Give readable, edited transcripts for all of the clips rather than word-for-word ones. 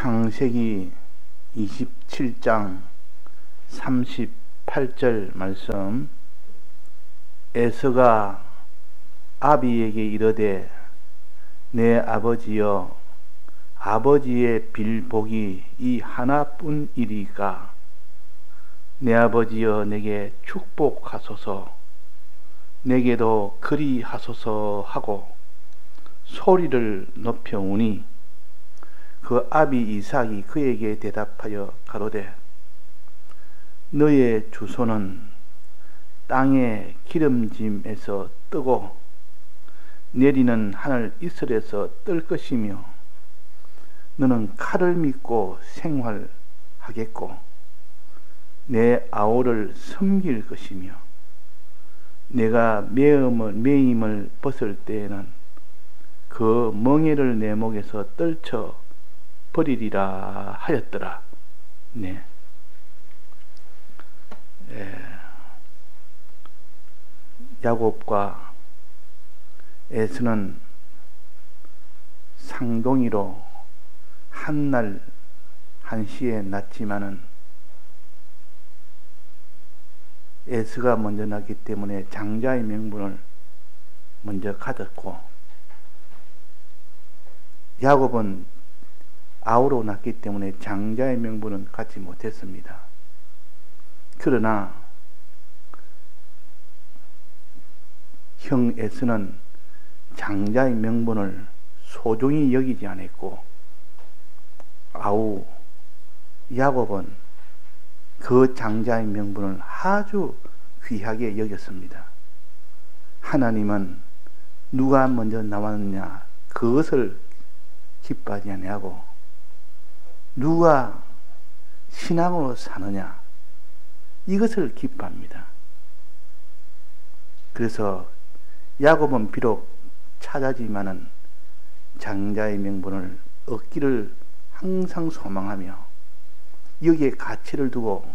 창세기 27장 38절 말씀. 에서가 아비에게 이르되 내 아버지여, 아버지의 빌복이 이 하나뿐이리까. 내 아버지여, 내게 축복하소서, 내게도 그리하소서 하고 소리를 높여오니, 그 아비 이삭이 그에게 대답하여 가로되 너의 주소는 땅의 기름짐에서 뜨고 내리는 하늘 이슬에서 뜰 것이며, 너는 칼을 믿고 생활하겠고 내 아우를 섬길 것이며, 내가 매임을 벗을 때에는 그 멍에를 내 목에서 떨쳐 버리리라 하였더라. 네. 야곱과 에서는 상동이로 한날 한시에 낳지만은 에서가 먼저 낳기 때문에 장자의 명분을 먼저 가졌고, 야곱은 아우로 낳기 때문에 장자의 명분은 갖지 못했습니다. 그러나 형 에서는 장자의 명분을 소중히 여기지 않았고, 아우 야곱은 그 장자의 명분을 아주 귀하게 여겼습니다. 하나님은 누가 먼저 나왔느냐 그것을 기뻐하지 아니하고, 누가 신앙으로 사느냐 이것을 기뻐합니다. 그래서 야곱은 비록 차자지만은 장자의 명분을 얻기를 항상 소망하며 여기에 가치를 두고,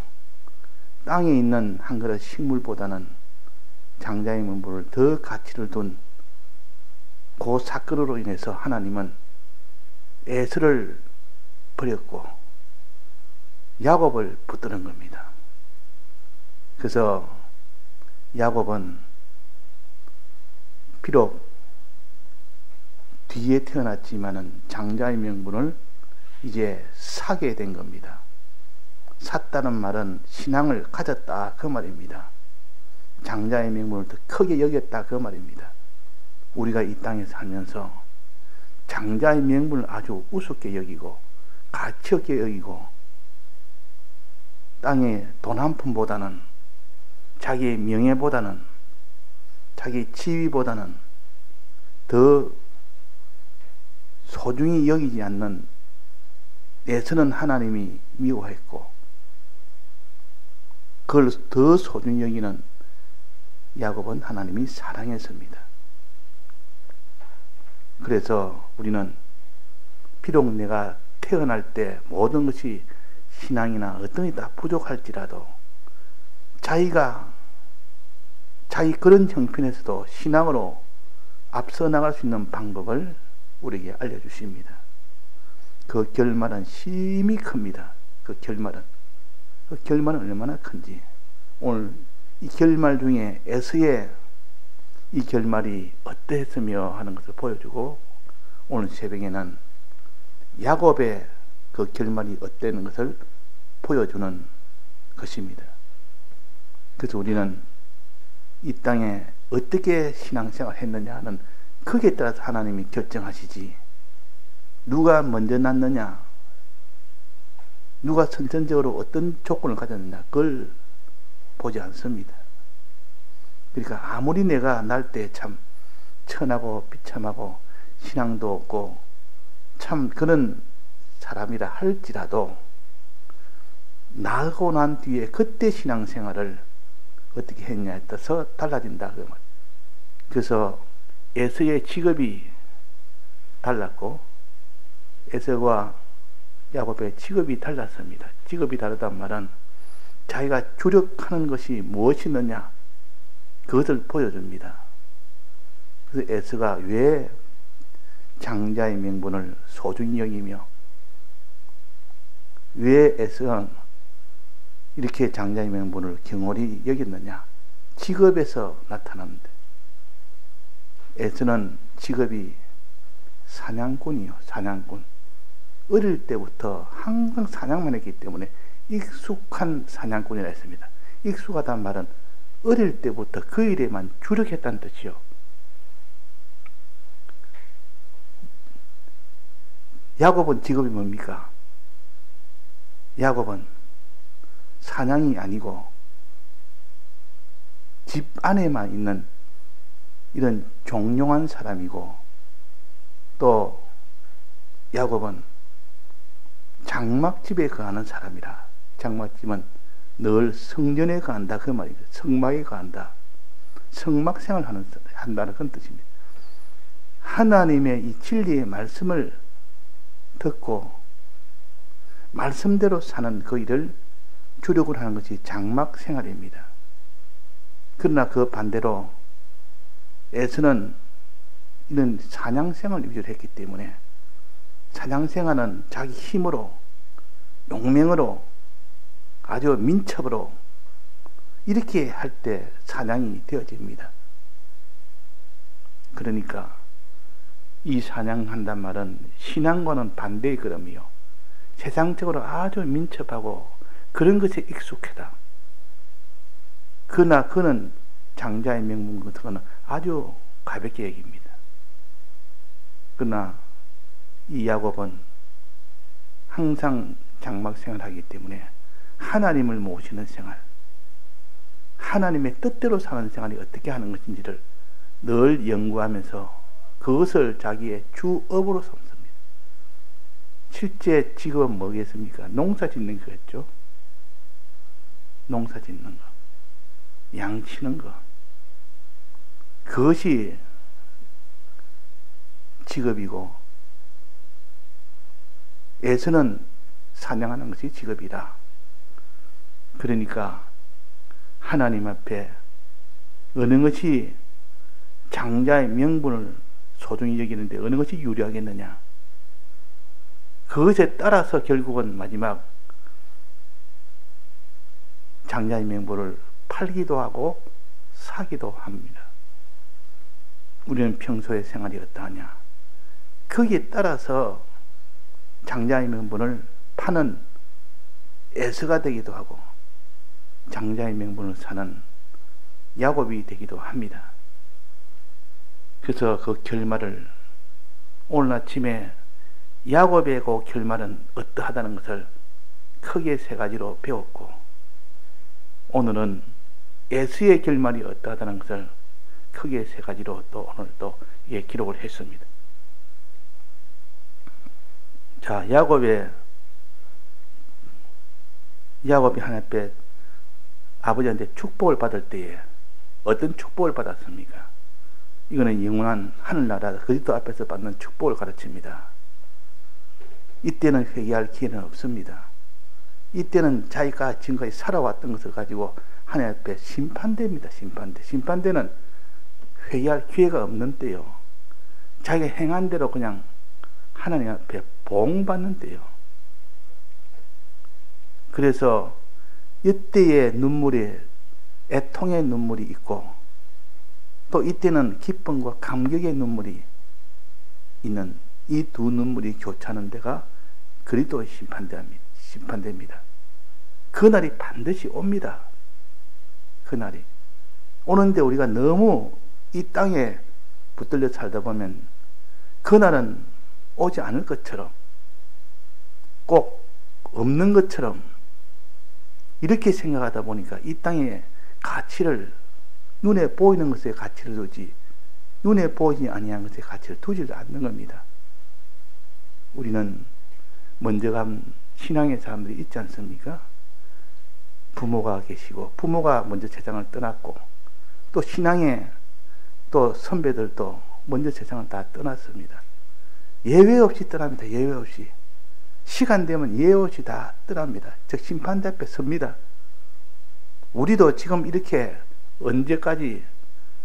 땅에 있는 한 그릇 식물보다는 장자의 명분을 더 가치를 둔 그 사건으로 인해서 하나님은 에서를 버렸고 야곱을 붙드는 겁니다. 그래서 야곱은 비록 뒤에 태어났지만은 장자의 명분을 이제 사게 된 겁니다. 샀다는 말은 신앙을 가졌다 그 말입니다. 장자의 명분을 더 크게 여겼다 그 말입니다. 우리가 이 땅에 살면서 장자의 명분을 아주 우습게 여기고 가치 없게 여기고, 땅의 돈 한 푼보다는, 자기의 명예보다는, 자기 지위보다는 더 소중히 여기지 않는 에서는 하나님이 미워했고, 그걸 더 소중히 여기는 야곱은 하나님이 사랑했습니다. 그래서 우리는 비록 내가 태어날 때 모든 것이 신앙이나 어떤 게 다 부족할지라도 자기가 자기 그런 형편에서도 신앙으로 앞서 나갈 수 있는 방법을 우리에게 알려주십니다. 그 결말은 심히 큽니다. 그 결말은 얼마나 큰지, 오늘 이 결말 중에 에서의 이 결말이 어떠했으며 하는 것을 보여주고, 오늘 새벽에는 야곱의 그 결말이 어땠는 것을 보여주는 것입니다. 그래서 우리는 이 땅에 어떻게 신앙생활을 했느냐 하는, 거기에 따라서 하나님이 결정하시지, 누가 먼저 낳느냐, 누가 선천적으로 어떤 조건을 가졌느냐 그걸 보지 않습니다. 그러니까 아무리 내가 날 때 참 천하고 비참하고 신앙도 없고 참 그런 사람이라 할지라도, 나고 난 뒤에 그때 신앙생활을 어떻게 했냐에 따라서 달라진다 그 말. 그래서 에서의 직업이 달랐고 에서와 야곱의 직업이 달랐습니다. 직업이 다르단 말은 자기가 주력하는 것이 무엇이느냐 그것을 보여줍니다. 그래서 에서가 왜 장자의 명분을 소중히 여기며 왜 에서는 이렇게 장자의 명분을 경홀히 여겼느냐? 직업에서 나타납니다. 에서는 직업이 사냥꾼이요, 사냥꾼. 어릴 때부터 항상 사냥만 했기 때문에 익숙한 사냥꾼이라 했습니다. 익숙하다는 말은 어릴 때부터 그 일에만 주력했다는 뜻이요. 야곱은 직업이 뭡니까? 야곱은 사냥이 아니고 집 안에만 있는 이런 종용한 사람이고, 또 야곱은 장막집에 거하는 사람이라. 장막집은 늘 성전에 거한다 그 말입니다. 성막에 거한다. 성막 생활을 한다는 그런 뜻입니다. 하나님의 이 진리의 말씀을 듣고 말씀대로 사는 그 일을 주력으로 하는 것이 장막 생활입니다. 그러나 그 반대로 에서는 이런 사냥 생활을 위주로 했기 때문에 사냥 생활은 자기 힘으로, 용맹으로, 아주 민첩으로 이렇게 할 때 사냥이 되어집니다. 그러니까 이 사냥한단 말은 신앙과는 반대의 걸음이요, 세상적으로 아주 민첩하고 그런 것에 익숙하다. 그러나 그는 장자의 명분 같은 거는 아주 가볍게 여깁니다. 그러나 이 야곱은 항상 장막 생활하기 때문에 하나님을 모시는 생활, 하나님의 뜻대로 사는 생활이 어떻게 하는 것인지를 늘 연구하면서 그것을 자기의 주업으로 삼습니다. 실제 직업은 뭐겠습니까? 농사 짓는 거겠죠. 농사 짓는 거, 양 치는 거, 그것이 직업이고, 에서는 사냥하는 것이 직업이라. 그러니까 하나님 앞에 어느 것이 장자의 명분을 소중히 여기는데 어느 것이 유리하겠느냐? 그것에 따라서 결국은 마지막 장자의 명분을 팔기도 하고 사기도 합니다. 우리는 평소의 생활이 어떠하냐? 거기에 따라서 장자의 명분을 파는 에서가 되기도 하고 장자의 명분을 사는 야곱이 되기도 합니다. 그래서 그 결말을 오늘 아침에 야곱의 그 결말은 어떠하다는 것을 크게 세 가지로 배웠고, 오늘은 에서의 결말이 어떠하다는 것을 크게 세 가지로 또 오늘 또 기록을 했습니다. 자, 야곱이 하나님 앞에 아버지한테 축복을 받을 때에 어떤 축복을 받았습니까? 이거는 영원한 하늘나라 그리스도 앞에서 받는 축복을 가르칩니다. 이때는 회개할 기회는 없습니다. 이때는 자기가 지금까지 살아왔던 것을 가지고 하나님 앞에 심판됩니다. 심판대는 회개할 기회가 없는 때요, 자기가 행한 대로 그냥 하나님 앞에 보응받는 때요. 그래서 이때의 눈물이 애통의 눈물이 있고, 또 이때는 기쁨과 감격의 눈물이 있는 이 두 눈물이 교차하는 데가 그리스도의 심판대입니다. 그날이 반드시 옵니다. 그날이 오는데 우리가 너무 이 땅에 붙들려 살다 보면 그날은 오지 않을 것처럼, 꼭 없는 것처럼 이렇게 생각하다 보니까 이 땅의 가치를, 눈에 보이는 것에 가치를 두지 눈에 보이지 아니한 것에 가치를 두지도 않는 겁니다. 우리는 먼저 간 신앙의 사람들이 있지 않습니까? 부모가 계시고, 부모가 먼저 세상을 떠났고, 또 신앙의 또 선배들도 먼저 세상을 다 떠났습니다. 예외 없이 떠납니다. 예외 없이. 시간 되면 예외 없이 다 떠납니다. 즉 심판대 앞에 섭니다. 우리도 지금 이렇게 언제까지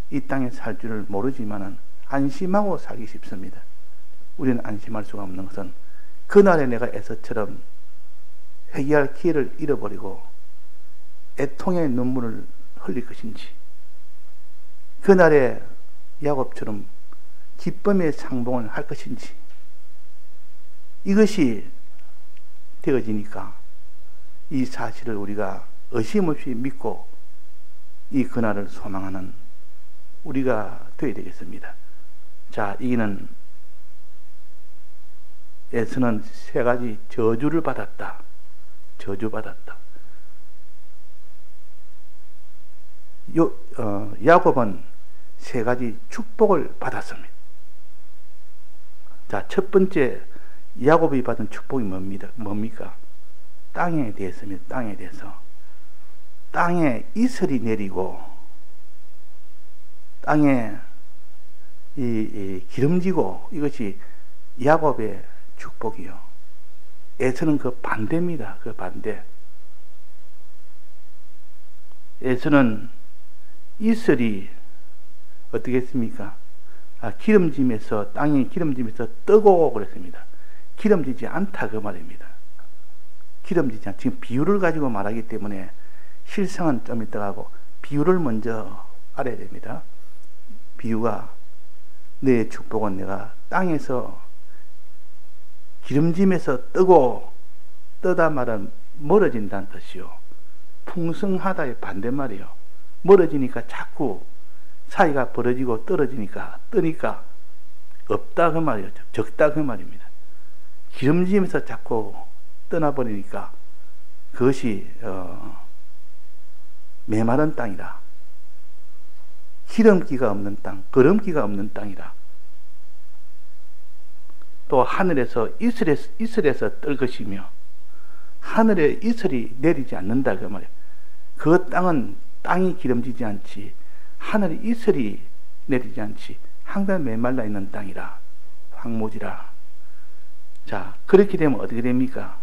이 땅에 살 줄을 모르지만은 안심하고 살기 쉽습니다. 우리는 안심할 수가 없는 것은 그날에 내가 에서처럼 회개할 기회를 잃어버리고 애통의 눈물을 흘릴 것인지, 그날의 야곱처럼 기쁨의 상봉을 할 것인지, 이것이 되어지니까 이 사실을 우리가 의심 없이 믿고 이 그날을 소망하는 우리가 되어야 되겠습니다. 자, 이는 에서는 세 가지 저주를 받았다. 저주받았다. 야곱은 세 가지 축복을 받았습니다. 자, 첫 번째 야곱이 받은 축복이 뭡니까? 땅에 대해서입니다. 땅에 대해서. 땅에 이슬이 내리고 땅에 기름지고, 이것이 야곱의 축복이요. 에서는 그 반대입니다. 그 반대. 에서는 이슬이 어떻게 했습니까? 기름짐에서, 땅이 기름짐에서 뜨고 그랬습니다. 기름지지 않다 그 말입니다. 기름지지 않다. 지금 비유를 가지고 말하기 때문에 실상은 좀 이따가 하고, 비유를 먼저 알아야 됩니다. 비유가, 내 축복은 내가 땅에서 기름짐에서 뜨고, 뜨다 말은 멀어진다는 뜻이요. 풍성하다의 반대말이요. 멀어지니까 자꾸 사이가 벌어지고 떨어지니까, 뜨니까 없다 그 말이요. 적다 그 말입니다. 기름짐에서 자꾸 떠나버리니까 그것이 메마른 땅이라, 기름기가 없는 땅, 거름기가 없는 땅이라. 또 하늘에서 이슬에서 뜰 것이며 하늘에 이슬이 내리지 않는다 그 말이에요. 그 땅은 땅이 기름지지 않지, 하늘에 이슬이 내리지 않지, 항상 메말라 있는 땅이라, 황무지라. 자, 그렇게 되면 어떻게 됩니까?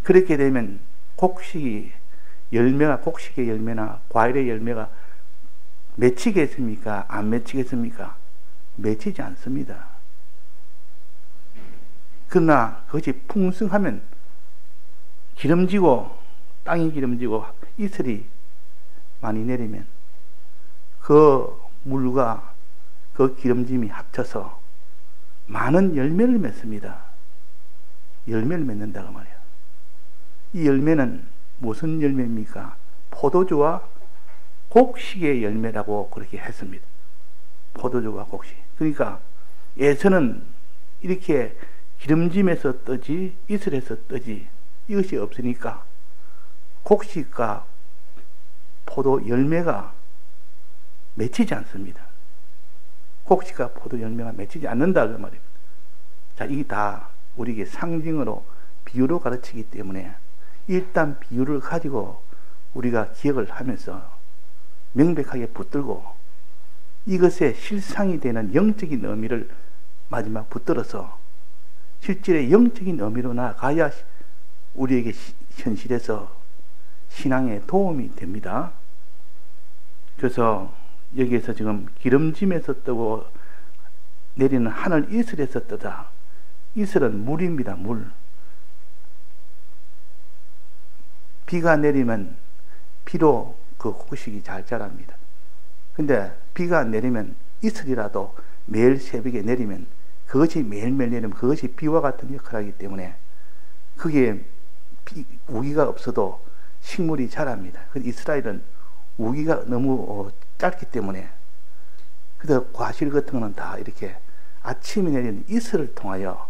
그렇게 되면 곡식의 열매나 과일의 열매가 맺히겠습니까? 안 맺히겠습니까? 맺히지 않습니다. 그러나 그것이 풍성하면, 기름지고 땅이 기름지고 이슬이 많이 내리면 그 물과 그 기름짐이 합쳐서 많은 열매를 맺습니다. 열매를 맺는다고 말이에요. 이 열매는 무슨 열매입니까? 포도주와 곡식의 열매라고 그렇게 했습니다. 포도주와 곡식. 그러니까 에서는 이렇게 기름짐에서 뜨지 이슬에서 뜨지, 이것이 없으니까 곡식과 포도 열매가 맺히지 않습니다. 곡식과 포도 열매가 맺히지 않는다 그 말입니다. 자, 이게 다 우리에게 상징으로, 비유로 가르치기 때문에 일단 비유를 가지고 우리가 기억을 하면서 명백하게 붙들고, 이것의 실상이 되는 영적인 의미를 마지막 붙들어서 실질의 영적인 의미로 나아가야 우리에게 현실에서 신앙에 도움이 됩니다. 그래서 여기에서 지금 기름짐에서 뜨고 내리는 하늘 이슬에서 뜨다. 이슬은 물입니다. 물. 비가 내리면 비로 그 곡식이 잘 자랍니다. 근데 비가 내리면 이슬이라도 매일 새벽에 내리면, 그것이 매일매일 내리면 그것이 비와 같은 역할을 하기 때문에 그게 우기가 없어도 식물이 자랍니다. 이스라엘은 우기가 너무 짧기 때문에, 그래서 과실 같은 거는 다 이렇게 아침에 내리는 이슬을 통하여,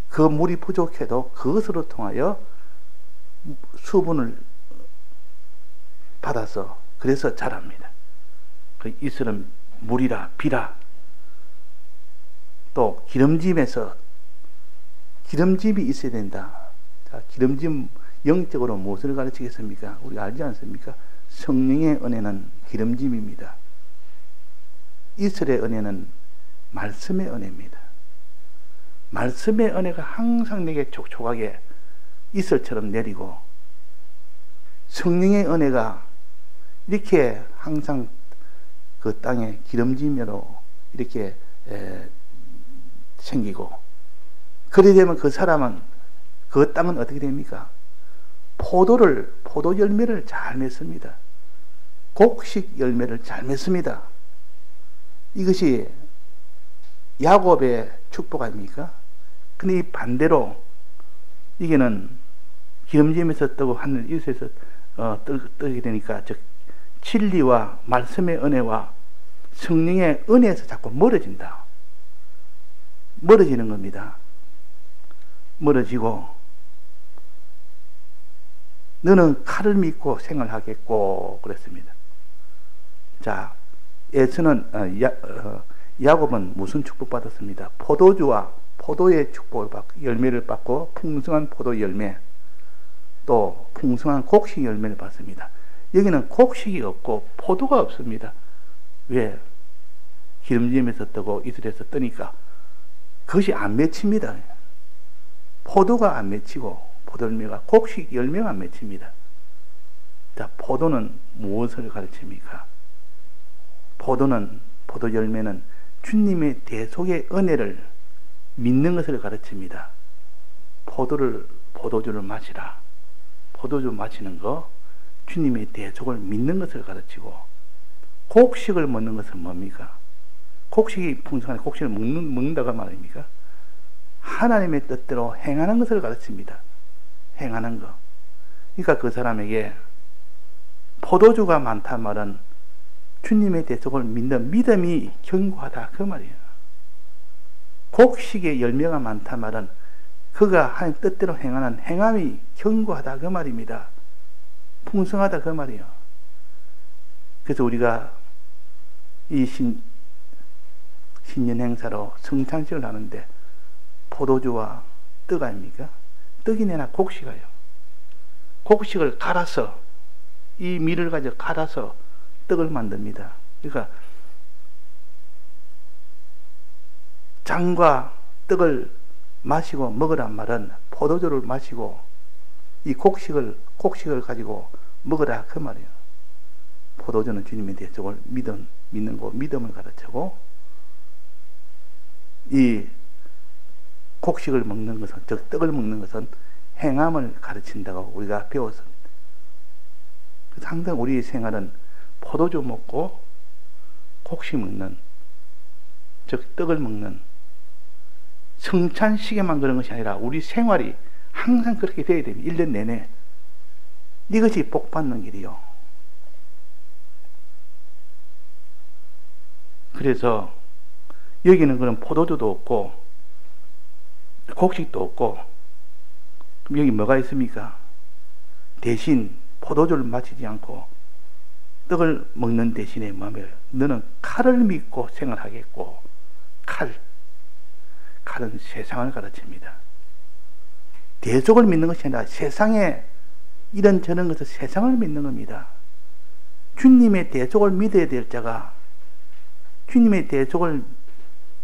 그 물이 부족해도 그것으로 통하여 수분을 받아서 그래서 자랍니다. 그 이슬은 물이라, 비라. 또 기름짐에서, 기름짐이 있어야 된다. 자, 기름짐 영적으로 무엇을 가르치겠습니까? 우리 알지 않습니까? 성령의 은혜는 기름짐입니다. 이슬의 은혜는 말씀의 은혜입니다. 말씀의 은혜가 항상 내게 촉촉하게 이슬처럼 내리고, 성령의 은혜가 이렇게 항상 그 땅에 기름짐으로 이렇게 생기고, 그래 되면 그 사람은 그 땅은 어떻게 됩니까? 포도 열매를 잘 맺습니다. 곡식 열매를 잘 맺습니다. 이것이 야곱의 축복 아닙니까? 근데 이 반대로 이게는 기름짐에서 뜨고 하늘 이웃에서 뜨게 되니까 즉 진리와 말씀의 은혜와 성령의 은혜에서 자꾸 멀어진다. 멀어지는 겁니다. 멀어지고 너는 칼을 믿고 생활하겠고 그랬습니다. 자, 에서는 야곱은 무슨 축복받았습니다? 포도주와 포도의 축복을 받고 열매를 받고 풍성한 포도 열매 또 풍성한 곡식 열매를 받습니다. 여기는 곡식이 없고 포도가 없습니다. 왜? 기름짐에서 뜨고 이슬에서 뜨니까 그것이 안 맺힙니다. 포도가 안 맺히고 포도 열매가 곡식 열매가 안 맺힙니다. 자, 포도는 무엇을 가르칩니까? 포도 열매는 주님의 대속의 은혜를 믿는 것을 가르칩니다. 포도주를 마시라. 포도주 마시는 거 주님의 대속을 믿는 것을 가르치고 곡식을 먹는 것은 뭡니까? 곡식이 풍성한 곡식을 먹는다가 말입니까? 하나님의 뜻대로 행하는 것을 가르칩니다. 행하는 것. 그러니까 그 사람에게 포도주가 많단 말은 주님의 대속을 믿는 믿음이 견고하다 그 말이에요. 곡식의 열매가 많단 말은 그가 하나님 뜻대로 행하는 행함이 견고하다 그 말입니다. 풍성하다 그 말이에요. 그래서 우리가 이 신년 행사로 성찬식을 하는데 포도주와 떡 아닙니까? 떡이 내나 곡식이에요. 곡식을 갈아서 이 밀을 가지고 갈아서 떡을 만듭니다. 그러니까 장과 떡을 마시고 먹으란 말은 포도주를 마시고 이 곡식을 가지고 먹으라 그 말이에요. 포도주는 주님의 대속을 믿는 거 믿음을 가르치고 이 곡식을 먹는 것은 즉 떡을 먹는 것은 행함을 가르친다고 우리가 배웠습니다. 그래서 항상 우리의 생활은 포도주 먹고 곡식 먹는 즉 떡을 먹는 성찬식에만 그런 것이 아니라 우리 생활이 항상 그렇게 되어야 됩니다. 1년 내내 이것이 복받는 길이요. 그래서 여기는 그런 포도주도 없고 곡식도 없고 그럼 여기 뭐가 있습니까? 대신 포도주를 마시지 않고 떡을 먹는 대신에 뭐냐면 너는 칼을 믿고 생활하겠고 칼은 세상을 가르칩니다. 대속을 믿는 것이 아니라 세상에 이런저런 것을 세상을 믿는 겁니다. 주님의 대속을 믿어야 될 자가 주님의 대속을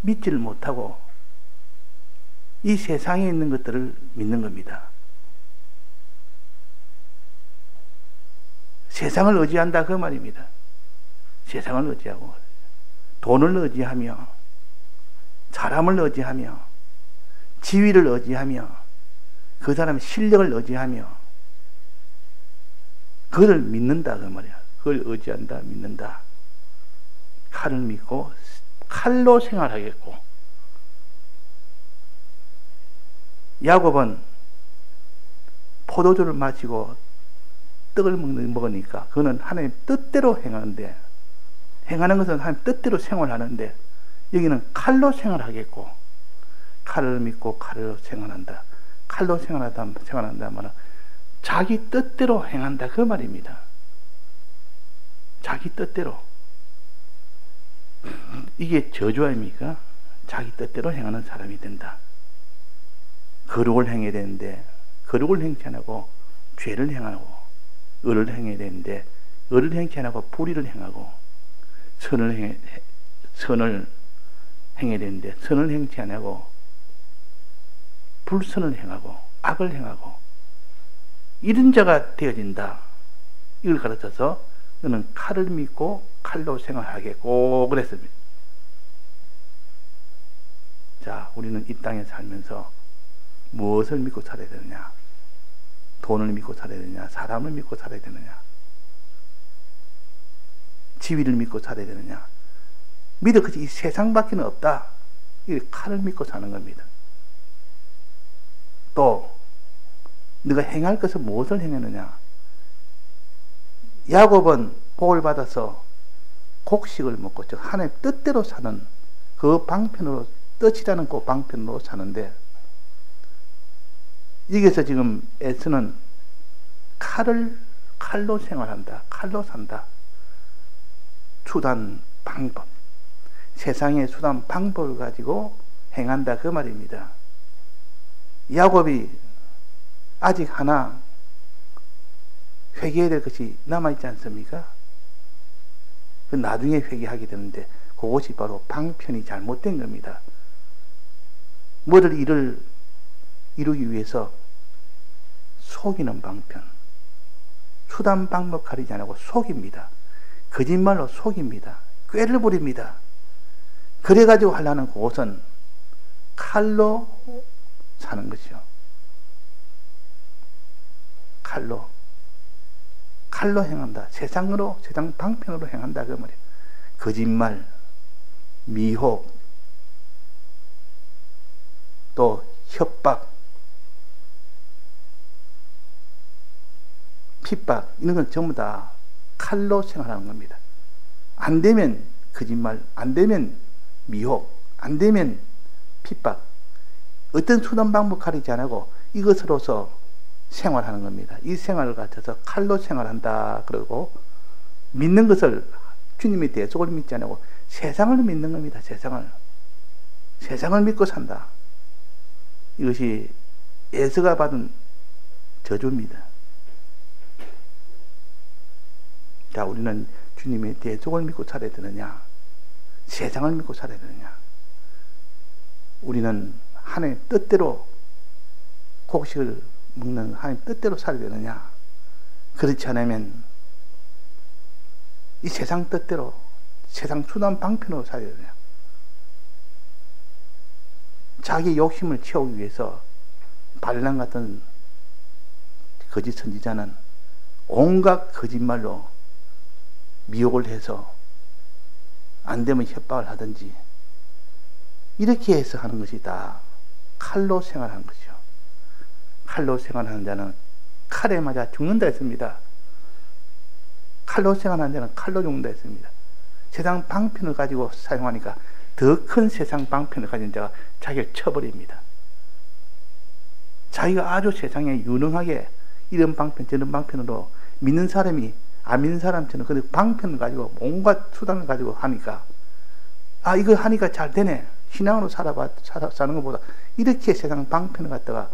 믿지를 못하고 이 세상에 있는 것들을 믿는 겁니다. 세상을 의지한다 그 말입니다. 세상을 의지하고 돈을 의지하며 사람을 의지하며 지위를 의지하며 그 사람의 실력을 의지하며 그걸 믿는다 그 말이야. 그걸 의지한다 믿는다. 칼을 믿고 칼로 생활하겠고 야곱은 포도주를 마시고 떡을 먹으니까 그거는 하나님 뜻대로 행하는데 행하는 것은 하나님 뜻대로 생활하는데 여기는 칼로 생활하겠고 칼을 믿고 칼로 생활한다. 칼로 생활한다 말은 자기 뜻대로 행한다 그 말입니다. 자기 뜻대로. 이게 저주 아닙니까? 자기 뜻대로 행하는 사람이 된다. 거룩을 행해야 되는데 거룩을 행치 않고 죄를 행하고 의를 행해야 되는데 의를 행치 않고 불의를 행하고 선을 행해야 되는데 선을 행치 않고 불선을 행하고 악을 행하고 이런 자가 되어진다. 이걸 가르쳐서 너는 칼을 믿고 칼로 생활하겠고 그랬습니다. 자, 우리는 이 땅에 살면서 무엇을 믿고 살아야 되느냐? 돈을 믿고 살아야 되느냐? 사람을 믿고 살아야 되느냐? 지위를 믿고 살아야 되느냐? 믿을 것이 이 세상밖에 없다. 이 칼을 믿고 사는 겁니다. 또 네가 행할 것은 무엇을 행했느냐? 야곱은 복을 받아서 곡식을 먹고 즉 하나님의 뜻대로 사는 그 방편으로, 뜻이라는 그 방편으로 사는데, 여기서 지금 에서는 칼로 생활한다, 칼로 산다. 수단, 방법, 세상의 수단, 방법을 가지고 행한다, 그 말입니다. 야곱이 아직 하나 회개해야 될 것이 남아있지 않습니까? 그 나중에 회개하게 되는데 그것이 바로 방편이 잘못된 겁니다. 뭐를 이루기 위해서 속이는 방편, 수단 방법 가리지 않고 속입니다. 거짓말로 속입니다. 꾀를 부립니다. 그래가지고 하려는 그것은 칼로 사는 것이요. 칼로 행한다. 세상 방편으로 행한다, 그 말이에요. 거짓말, 미혹, 또 협박, 핍박, 이런 건 전부 다 칼로 생활하는 겁니다. 안 되면 거짓말, 안 되면 미혹, 안 되면 핍박, 어떤 수단 방법 가리지 않고 이것으로서 생활하는 겁니다. 이 생활을 갖춰서 칼로 생활한다 그러고, 믿는 것을 주님의 대속을 믿지 않고 세상을 믿는 겁니다. 세상을 믿고 산다. 이것이 에서가 받은 저주입니다. 자, 우리는 주님의 대속을 믿고 살아야 되느냐, 세상을 믿고 살아야 되느냐? 우리는 하나님의 뜻대로 곡식을 먹는 하나님 뜻대로 살아야 되느냐? 그렇지 않으면 이 세상 뜻대로, 세상 수단 방편으로 살아야 되느냐? 자기 욕심을 채우기 위해서 발람 같은 거짓 선지자는 온갖 거짓말로 미혹을 해서 안 되면 협박을 하든지 이렇게 해서 하는 것이 다 칼로 생활하는 것이죠. 칼로 생활하는 자는 칼에 맞아 죽는다 했습니다. 칼로 생활하는 자는 칼로 죽는다 했습니다. 세상 방편을 가지고 사용하니까 더 큰 세상 방편을 가진 자가 자기를 쳐버립니다. 자기가 아주 세상에 유능하게 이런 방편 저런 방편으로 믿는 사람이 안 믿는 사람처럼 그 방편을 가지고 온갖 수단을 가지고 하니까, 아 이거 하니까 잘 되네, 신앙으로 사는 것보다 이렇게 세상 방편을 갖다가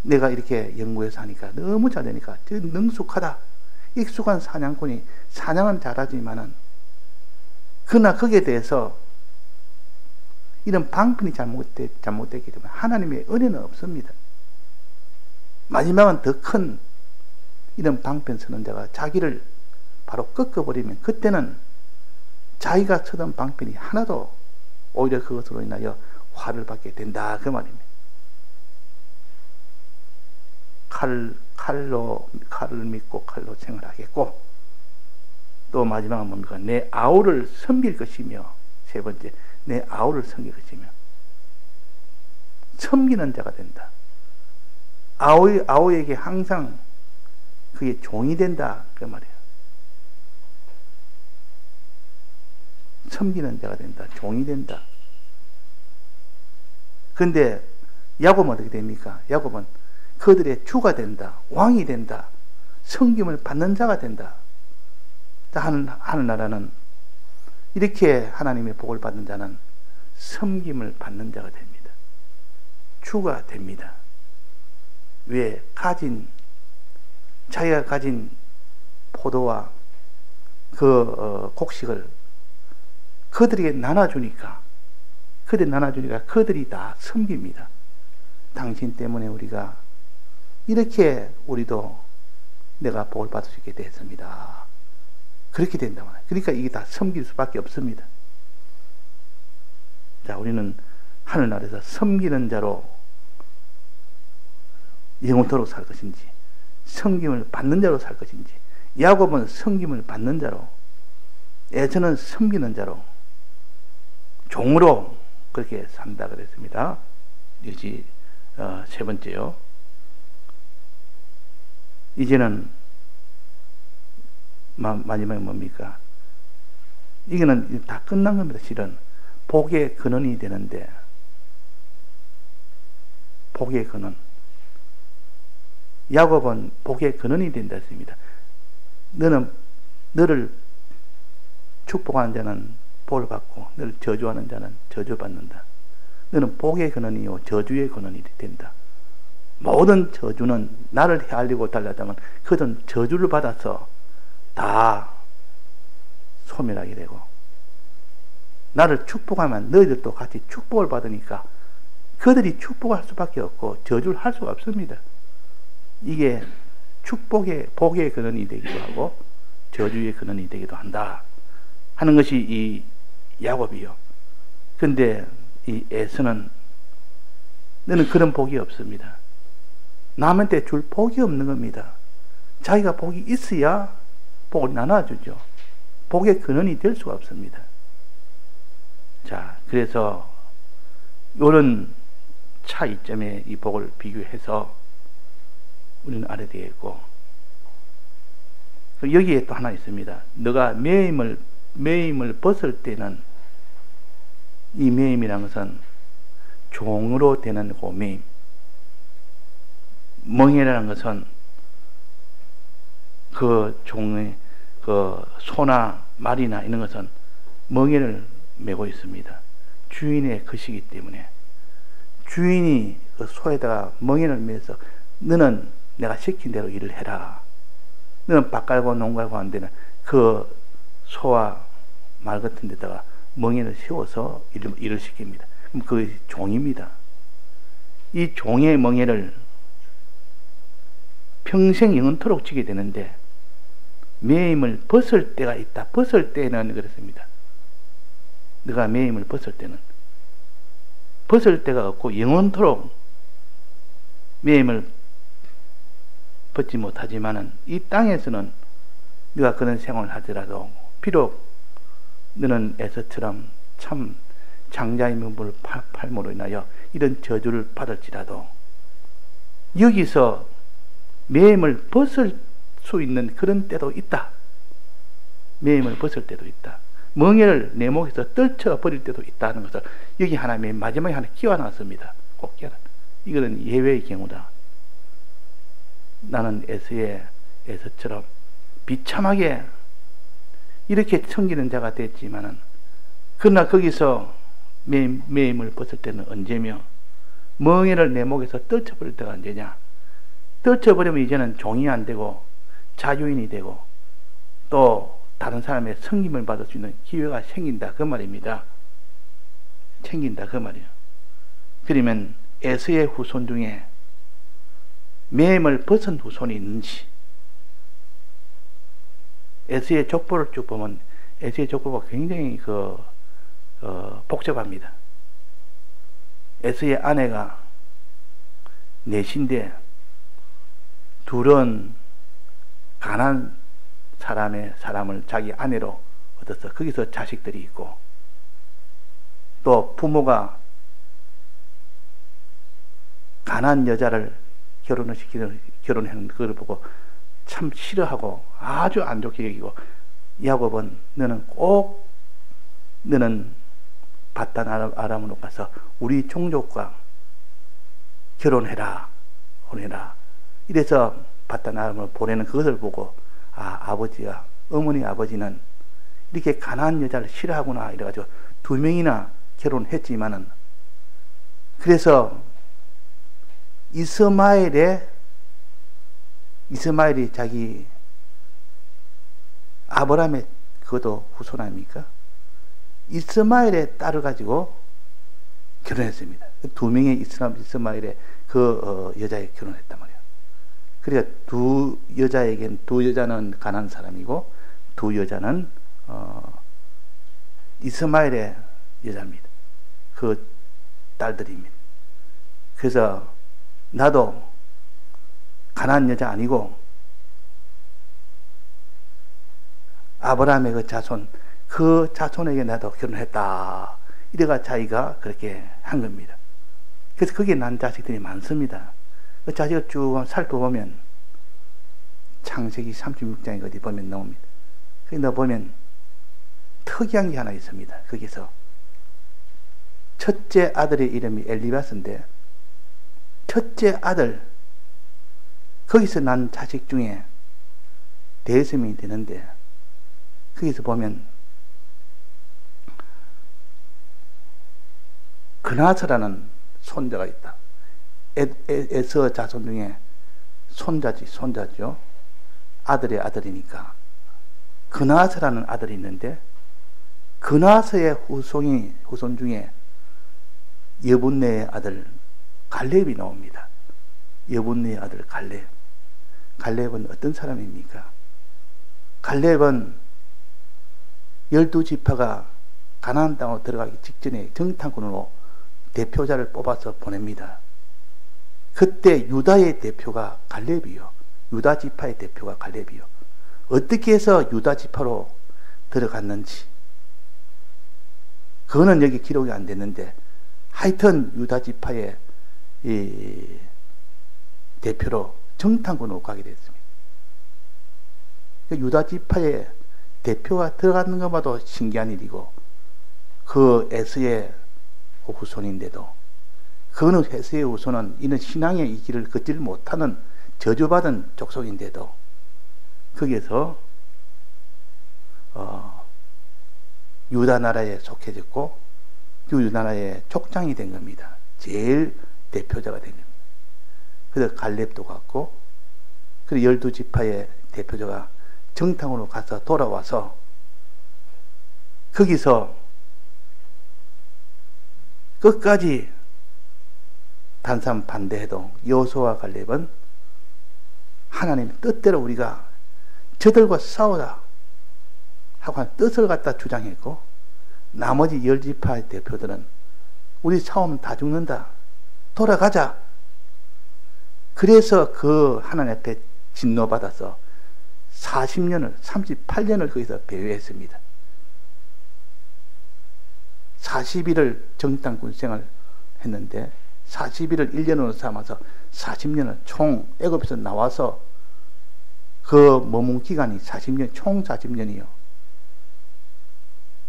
내가 이렇게 연구해서 하니까 너무 잘 되니까 능숙하다, 익숙한 사냥꾼이 사냥은 잘하지만은 그러나 거기에 대해서 이런 방편이 잘못됐기 때문에 하나님의 은혜는 없습니다. 마지막은 더 큰 이런 방편 쓰는 자가 자기를 바로 꺾어버리면 그때는 자기가 쓰던 방편이 하나도 오히려 그것으로 인하여 화를 받게 된다, 그 말입니다. 칼을 믿고 칼로 생활하겠고, 또 마지막은 뭡니까? 내 아우를 섬길 것이며, 세 번째, 내 아우를 섬길 것이며, 섬기는 자가 된다. 아우에게 항상 그게 종이 된다, 그 말이에요. 섬기는 자가 된다, 종이 된다. 그런데 야곱은 어떻게 됩니까? 야곱은 그들의 주가 된다, 왕이 된다, 섬김을 받는 자가 된다. 하늘나라는 이렇게 하나님의 복을 받는 자는 섬김을 받는 자가 됩니다. 주가 됩니다. 왜? 자기가 가진 포도와 그 곡식을 그들에게 나눠주니까 그들이 다 섬깁니다. 당신 때문에 우리가 이렇게 우리도 내가 복을 받을 수 있게 됐습니다. 그렇게 된다고 해요. 그러니까 이게 다 섬길 수밖에 없습니다. 자, 우리는 하늘나라에서 섬기는 자로 영원토록 살 것인지, 섬김을 받는 자로 살 것인지. 야곱은 섬김을 받는 자로, 에서는 섬기는 자로, 종으로 그렇게 산다 그랬습니다. 이것이 세 번째요. 이제는 마지막에 뭡니까? 이거는 다 끝난 겁니다. 실은 복의 근원이 되는데, 복의 근원, 야곱은 복의 근원이 된다 했습니다. 너를 축복하는 자는 복을 받고 너를 저주하는 자는 저주받는다. 너는 복의 근원이요 저주의 근원이 된다. 모든 저주는 나를 헤아리고 달려다면 그들은 저주를 받아서 다 소멸하게 되고, 나를 축복하면 너희들도 같이 축복을 받으니까 그들이 축복할 수밖에 없고 저주를 할 수가 없습니다. 이게 축복의 복의 근원이 되기도 하고 저주의 근원이 되기도 한다 하는 것이 이 야곱이요. 근데 이 에서는 너는 그런 복이 없습니다. 남한테 줄 복이 없는 겁니다. 자기가 복이 있어야 복을 나눠주죠. 복의 근원이 될 수가 없습니다. 자, 그래서 이런 차이점에 이 복을 비교해서 우리는 알아야 되겠고, 여기에 또 하나 있습니다. 너가 매임을 벗을 때는, 이 매임이라는 것은 종으로 되는 그 매임, 멍에라는 것은 그 종의 그 소나 말이나 이런 것은 멍에를 메고 있습니다. 주인의 것이기 때문에 주인이 그 소에다가 멍에를 매서 너는 내가 시킨 대로 일을 해라. 너는 밭 갈고 농 갈고 하는 데는 그 소와 말 같은 데다가 멍에를 세워서 일을 시킵니다. 그럼 그 종입니다. 이 종의 멍에를 평생 영원토록 지게 되는데, 매임을 벗을 때가 있다. 벗을 때는 그렇습니다. 네가 매임을 벗을 때는 벗을 때가 없고 영원토록 매임을 벗지 못하지만은, 이 땅에서는 네가 그런 생활을 하더라도 비록 너는 에서처럼 참 장자의 명분을 팔므로 인하여 이런 저주를 받을지라도 여기서 매임을 벗을 수 있는 그런 때도 있다. 매임을 벗을 때도 있다. 멍에를 내 목에서 떨쳐버릴 때도 있다는 것을 여기 하나 맨 마지막에 하나 끼워놨습니다. 꼭 끼워놨. 이거는 예외의 경우다. 나는 에서처럼 비참하게 이렇게 섬기는 자가 됐지만은, 그러나 거기서 매임을 벗을 때는 언제며, 멍에를 내 목에서 떨쳐버릴 때가 언제냐. 떨쳐버리면 이제는 종이 안 되고 자유인이 되고 또 다른 사람의 섬김을 받을 수 있는 기회가 생긴다 그 말입니다. 생긴다 그 말이에요. 그러면 에서의 후손 중에 매임을 벗은 후손이 있는지, 에서의 족보를 쭉 보면 에서의 족보가 굉장히 복잡합니다. 에서의 아내가 넷인데 둘은 가난한 사람을 자기 아내로 얻어서 거기서 자식들이 있고, 또 부모가 가난한 여자를 결혼하는 그걸 보고 참 싫어하고 아주 안 좋게 여기고, 야곱은 너는 바단 아람으로 가서 우리 종족과 결혼해라. 이래서 바단 아람으로 보내는 그것을 보고, 아버지가, 어머니 아버지는 이렇게 가난한 여자를 싫어하구나 이래가지고 2명이나 결혼했지만은, 그래서 이스마엘이 자기 아브라함의 그것도 후손 아닙니까? 이스마엘의 딸을 가지고 결혼했습니다. 2명의 이스마엘의 여자에 결혼했단 말이에요. 그러니까 두 여자는 가난한 사람이고 두 여자는 이스마엘의 여자입니다. 그 딸들입니다. 그래서 나도 가난한 여자 아니고 아브라함의 그 자손, 그 자손에게 나도 결혼했다. 이래가 자기가 그렇게 한 겁니다. 그래서 거기에 난 자식들이 많습니다. 그 자식을 쭉 살펴보면 창세기 36장에 어디 보면 나옵니다. 거기 너 보면 특이한 게 하나 있습니다. 거기서 첫째 아들의 이름이 엘리바스인데 첫째 아들 거기서 난 자식 중에 대세명이 되는데 거기서 보면 그나스라는 손자가 있다. 에서 자손 중에 손자죠. 아들의 아들이니까 그나스라는 아들이 있는데 그나스의 후손 중에 여분네의 아들 갈렙이 나옵니다. 여분네의 아들 갈렙. 갈렙은 어떤 사람입니까? 갈렙은 12지파가 가나안 땅으로 들어가기 직전에 정탐꾼으로 대표자를 뽑아서 보냅니다. 그때 유다의 대표가 갈렙이요. 유다 지파의 대표가 갈렙이요. 어떻게 해서 유다 지파로 들어갔는지 그거는 여기 기록이 안 됐는데 하여튼 유다 지파의 이 대표로 정탐꾼으로 가게 됐습니다. 유다 지파의 대표가 들어가는 것마도 신기한 일이고 그 에스의 후손인데도 그는 에스의 후손은 이는 신앙의 이 길을 걷지를 못하는 저주받은 족속인데도 거기에서 유다 나라에 속해졌고 유다 나라의 족장이 된 겁니다. 제일 대표자가 된 겁니다. 그래서 갈렙도 갔고 그리고 12지파의 대표자가 정탐으로 가서 돌아와서 거기서 끝까지 단삼 반대해도 여호수아와 갈렙은 하나님 뜻대로 우리가 저들과 싸우자 하고 한 뜻을 갖다 주장했고 나머지 10지파의 대표들은 우리 싸우면 다 죽는다. 돌아가자. 그래서 그 하나님 앞에 진노받아서 38년을 거기서 배회했습니다. 40일을 정탐꾼 생활을 했는데 40일을 1년으로 삼아서 40년을 총 애굽에서 나와서 그 머문 기간이 40년, 총 40년이요.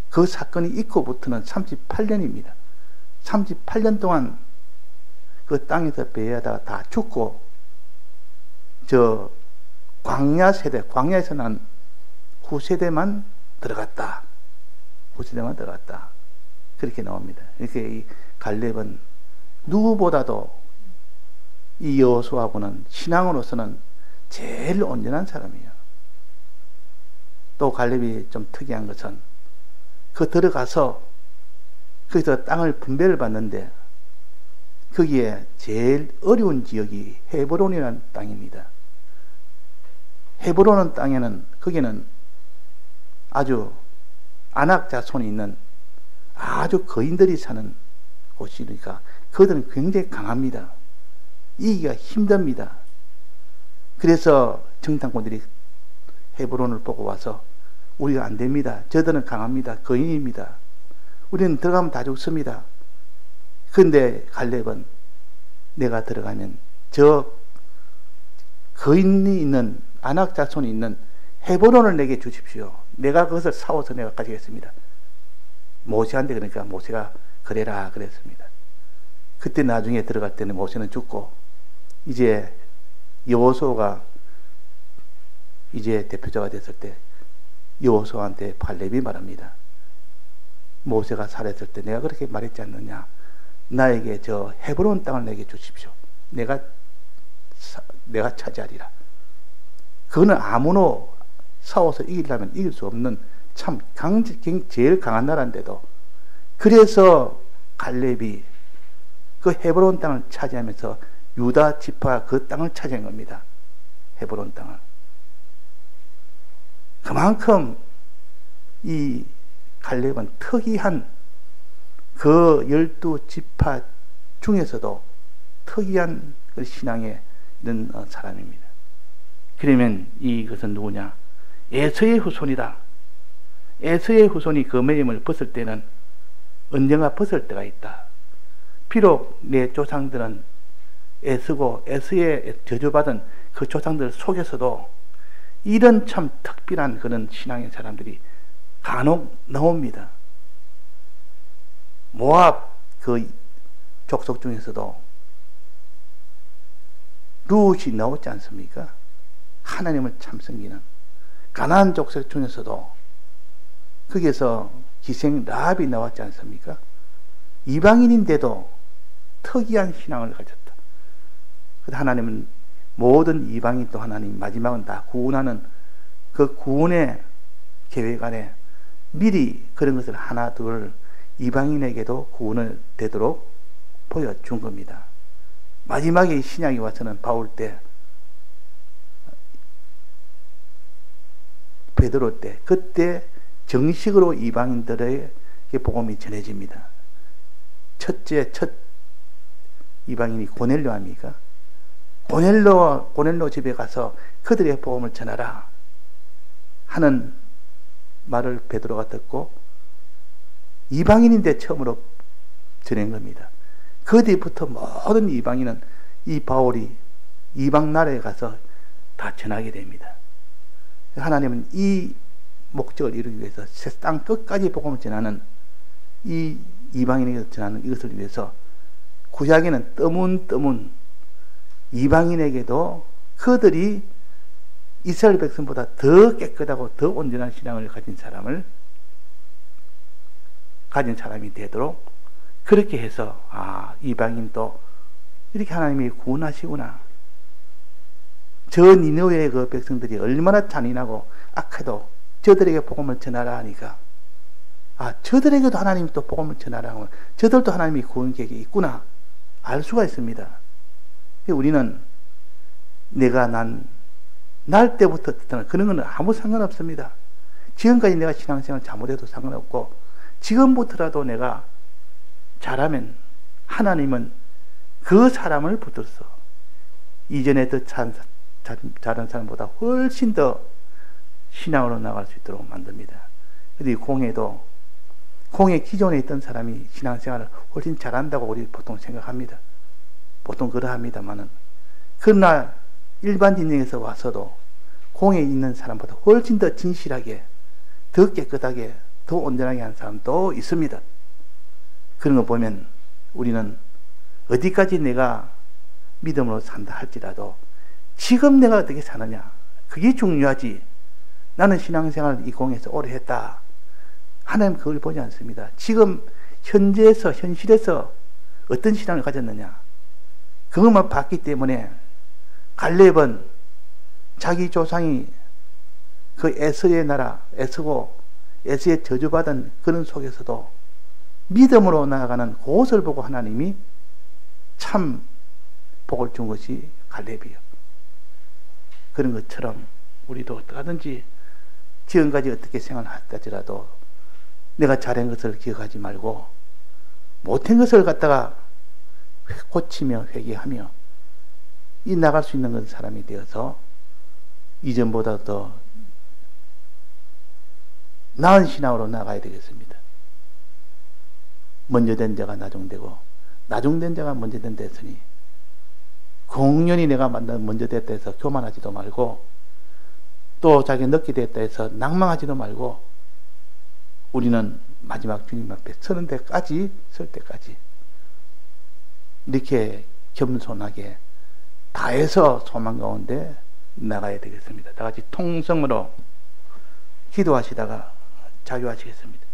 그 사건이 있고부터는 38년입니다. 38년 동안 그 땅에서 배회하다가 다 죽고 저 광야 세대, 광야에서 난 후세대만 들어갔다. 후세대만 들어갔다. 그렇게 나옵니다. 이렇게 이 갈렙은 누구보다도 이 여호수아하고는 신앙으로서는 제일 온전한 사람이에요. 또 갈렙이 좀 특이한 것은 그 들어가서 거기서 땅을 분배를 받는데 거기에 제일 어려운 지역이 헤브론이라는 땅입니다. 헤브론 땅에는 거기는 아주 아낙 자손이 있는 아주 거인들이 사는 곳이니까 그들은 굉장히 강합니다. 이기가 힘듭니다. 그래서 정탐꾼들이 헤브론을 보고 와서 우리가 안 됩니다. 저들은 강합니다. 거인입니다. 우리는 들어가면 다 죽습니다. 그런데 갈렙은 내가 들어가면 저 거인이 있는 아낙 자손이 있는 헤브론을 내게 주십시오. 내가 그것을 사워서 내가 가지겠습니다. 모세한테 그러니까 모세가 그래라 그랬습니다. 그때 나중에 들어갈 때는 모세는 죽고 이제 여호수아가 이제 대표자가 됐을 때 여호수아한테 갈렙이 말합니다. 모세가 살았을 때 내가 그렇게 말했지 않느냐. 나에게 저 헤브론 땅을 내게 주십시오. 내가 차지하리라. 그거는 아무나 싸워서 이기려면 이길 수 없는 참 제일 강한 나라인데도 그래서 갈렙이 그 헤브론 땅을 차지하면서 유다 지파가 그 땅을 차지한 겁니다. 헤브론 땅을. 그만큼 이 갈렙은 특이한 그 12지파 중에서도 특이한 그 신앙에 있는 사람입니다. 그러면 이것은 누구냐? 에서의 후손이다. 에서의 후손이 그 매임을 벗을 때는 언젠가 벗을 때가 있다. 비록 내 조상들은 에서고 에서의 저주받은 그 조상들 속에서도 이런 참 특별한 그런 신앙의 사람들이 간혹 나옵니다. 모압 그 족속 중에서도 룻이 나오지 않습니까? 하나님을 참 섬기는 가나안 족속 중에서도 거기에서 기생 라합이 나왔지 않습니까? 이방인인데도 특이한 신앙을 가졌다. 하나님은 모든 이방인도 하나님 마지막은 다 구원하는 그 구원의 계획 안에 미리 그런 것을 하나 둘 이방인에게도 구원을 되도록 보여준 겁니다. 마지막에 신약이 와서는 바울 때, 베드로 때, 그때 정식으로 이방인들에게 복음이 전해집니다. 첫 이방인이 고넬료 아닙니까? 고넬료 집에 가서 그들의 복음을 전하라 하는 말을 베드로가 듣고 이방인인데 처음으로 전한 겁니다. 그 뒤부터 모든 이방인은 이 바울이 이방 나라에 가서 다 전하게 됩니다. 하나님은 이 목적을 이루기 위해서 땅 끝까지 복음을 전하는 이 이방인에게 전하는 이것을 위해서 구약에는 뜨문 이방인에게도 그들이 이스라엘 백성보다 더 깨끗하고 더 온전한 신앙을 가진 사람이 되도록 그렇게 해서 이방인도 이렇게 하나님이 구원하시구나. 저 니느웨의 그 백성들이 얼마나 잔인하고 악해도 저들에게 복음을 전하라 하니까 저들에게도 하나님이 또 복음을 전하라 하면 저들도 하나님이 구원 계획이 있구나 알 수가 있습니다. 우리는 내가 날 때부터 그런 건 아무 상관없습니다. 지금까지 내가 신앙생활 잘못해도 상관없고 지금부터라도 내가 잘하면 하나님은 그 사람을 붙들어서 이전에 더 잘한 사람보다 훨씬 더 신앙으로 나갈 수 있도록 만듭니다. 그래서 공회 기존에 있던 사람이 신앙생활을 훨씬 잘한다고 우리 보통 생각합니다. 보통 그러합니다만은 그러나 일반 인생에서 와서도 공에 있는 사람보다 훨씬 더 진실하게, 더 깨끗하게, 더 온전하게 한 사람도 있습니다. 그런 거 보면 우리는 어디까지 내가 믿음으로 산다 할지라도 지금 내가 어떻게 사느냐 그게 중요하지. 나는 신앙생활을 이 공에서 오래 했다. 하나님 그걸 보지 않습니다. 지금 현실에서 어떤 신앙을 가졌느냐 그것만 봤기 때문에 갈렙은 자기 조상이 그 에서의 나라, 에서의 저주받은 그런 속에서도 믿음으로 나아가는 그것을 보고 하나님이 참 복을 준 것이 갈렙이요. 그런 것처럼 우리도 어떠하든지 지금까지 어떻게 생활할지라도 내가 잘한 것을 기억하지 말고 못한 것을 갖다가 고치며 회개하며 이 나갈 수 있는 사람이 되어서 이전보다 더 나은 신앙으로 나가야 되겠습니다. 먼저 된 자가 나중되고 나중된 자가 먼저 된 데서니 공연히 내가 먼저 됐다 해서 교만하지도 말고 또 자기 늦게 됐다 해서 낭망하지도 말고 우리는 마지막 주님 앞에 설 때까지 이렇게 겸손하게 다해서 소망 가운데 나가야 되겠습니다. 다 같이 통성으로 기도하시다가 자유하시겠습니다.